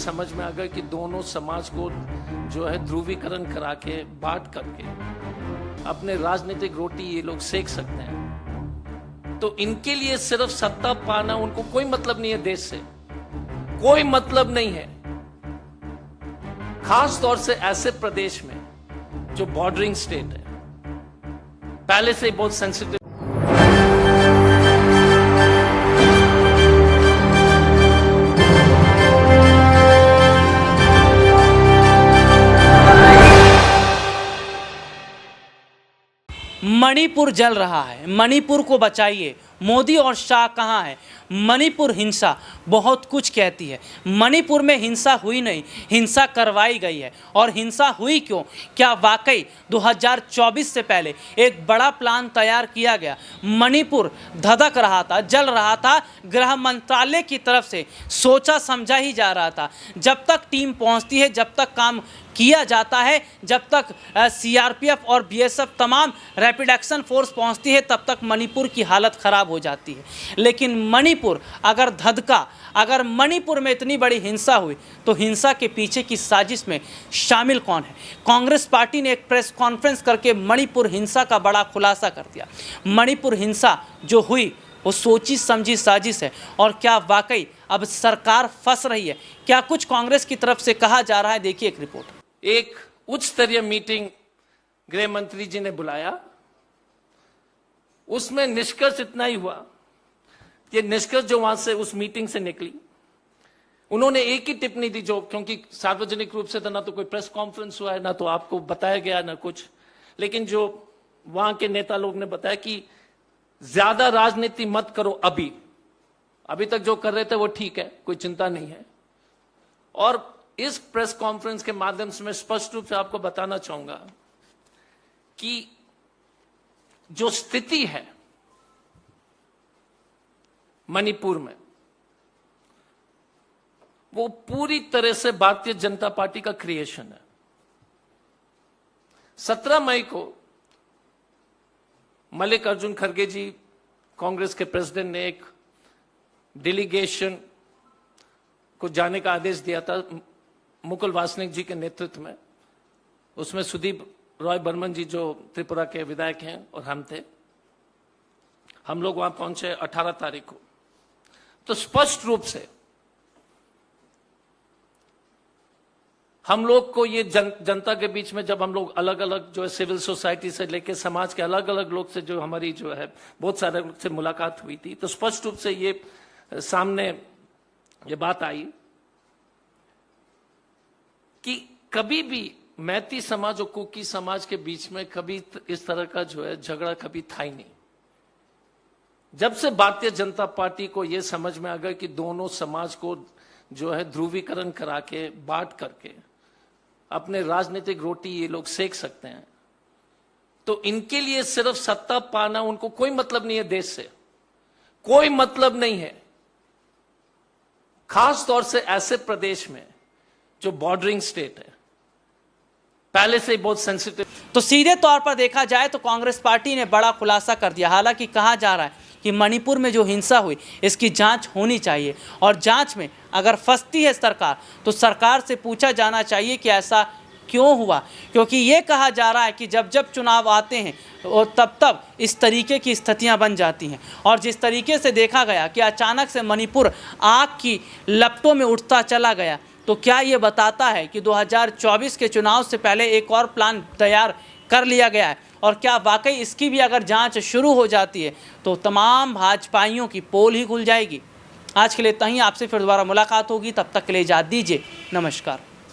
समझ में आ गया कि दोनों समाज को जो है ध्रुवीकरण करा के बांट करके अपने राजनीतिक रोटी ये लोग सेक सकते हैं। तो इनके लिए सिर्फ सत्ता पाना, उनको कोई मतलब नहीं है देश से, कोई मतलब नहीं है। खास तौर से ऐसे प्रदेश में जो बॉर्डरिंग स्टेट है, पहले से ही बहुत सेंसिटिव। मणिपुर जल रहा है, मणिपुर को बचाइए। मोदी और शाह कहाँ है? मणिपुर हिंसा बहुत कुछ कहती है। मणिपुर में हिंसा हुई नहीं, हिंसा करवाई गई है। और हिंसा हुई क्यों? क्या वाकई 2024 से पहले एक बड़ा प्लान तैयार किया गया? मणिपुर धधक रहा था, जल रहा था, गृह मंत्रालय की तरफ से सोचा समझा ही जा रहा था। जब तक टीम पहुंचती है, जब तक काम किया जाता है, जब तक सीआरपीएफ और बीएसएफ तमाम रैपिड एक्शन फोर्स पहुंचती है, तब तक मणिपुर की हालत ख़राब हो जाती है। लेकिन मणिपुर अगर धधका, अगर मणिपुर में इतनी बड़ी हिंसा हुई, तो हिंसा के पीछे की साजिश में शामिल कौन है? कांग्रेस पार्टी ने एक प्रेस कॉन्फ्रेंस करके मणिपुर हिंसा का बड़ा खुलासा कर दिया। मणिपुर हिंसा जो हुई वो सोची समझी साजिश है। और क्या वाकई अब सरकार फंस रही है? क्या कुछ कांग्रेस की तरफ से कहा जा रहा है? देखिए एक रिपोर्ट। एक उच्च स्तरीय मीटिंग गृह मंत्री जी ने बुलाया, उसमें निष्कर्ष इतना ही हुआ कि निष्कर्ष जो वहां से उस मीटिंग से निकली, उन्होंने एक ही टिप्पणी दी, जो क्योंकि सार्वजनिक रूप से तो ना तो कोई प्रेस कॉन्फ्रेंस हुआ है, ना तो आपको बताया गया, ना कुछ, लेकिन जो वहां के नेता लोग ने बताया कि ज्यादा राजनीति मत करो, अभी तक जो कर रहे थे वो ठीक है, कोई चिंता नहीं है। और इस प्रेस कॉन्फ्रेंस के माध्यम से मैं स्पष्ट रूप से आपको बताना चाहूंगा कि जो स्थिति है मणिपुर में, वो पूरी तरह से भारतीय जनता पार्टी का क्रिएशन है। 17 मई को मल्लिकार्जुन खड़गे जी, कांग्रेस के प्रेसिडेंट, ने एक डेलीगेशन को जाने का आदेश दिया था मुकुल वासनिक जी के नेतृत्व में। उसमें सुदीप रॉय बर्मन जी जो त्रिपुरा के विधायक हैं और हम थे। हम लोग वहां पहुंचे 18 तारीख को। तो स्पष्ट रूप से हम लोग को ये जनता के बीच में, जब हम लोग अलग अलग जो है सिविल सोसाइटी से लेकर समाज के अलग अलग लोग से, जो हमारी जो है बहुत सारे लोग से मुलाकात हुई थी, तो स्पष्ट रूप से ये सामने ये बात आई कि कभी भी मैती समाज और कुकी समाज के बीच में कभी इस तरह का जो है झगड़ा कभी था ही नहीं। जब से भारतीय जनता पार्टी को यह समझ में आ गया कि दोनों समाज को जो है ध्रुवीकरण करा के बांट करके अपने राजनीतिक रोटी ये लोग सेक सकते हैं, तो इनके लिए सिर्फ सत्ता पाना, उनको कोई मतलब नहीं है देश से, कोई मतलब नहीं है। खास तौर से ऐसे प्रदेश में जो बॉर्डरिंग स्टेट है, पहले से ही बहुत सेंसिटिव। तो सीधे तौर पर देखा जाए तो कांग्रेस पार्टी ने बड़ा खुलासा कर दिया। हालांकि कहा जा रहा है कि मणिपुर में जो हिंसा हुई, इसकी जांच होनी चाहिए, और जांच में अगर फंसती है सरकार, तो सरकार से पूछा जाना चाहिए कि ऐसा क्यों हुआ। क्योंकि ये कहा जा रहा है कि जब जब चुनाव आते हैं और तब इस तरीके की स्थितियां बन जाती हैं। और जिस तरीके से देखा गया कि अचानक से मणिपुर आग की लपटों में उठता चला गया, तो क्या ये बताता है कि 2024 के चुनाव से पहले एक और प्लान तैयार कर लिया गया है? और क्या वाकई इसकी भी अगर जांच शुरू हो जाती है, तो तमाम भाजपाइयों की पोल ही खुल जाएगी। आज के लिए इतना ही। आपसे फिर दोबारा मुलाकात होगी, तब तक के लिए इजाज़त दीजिए। नमस्कार।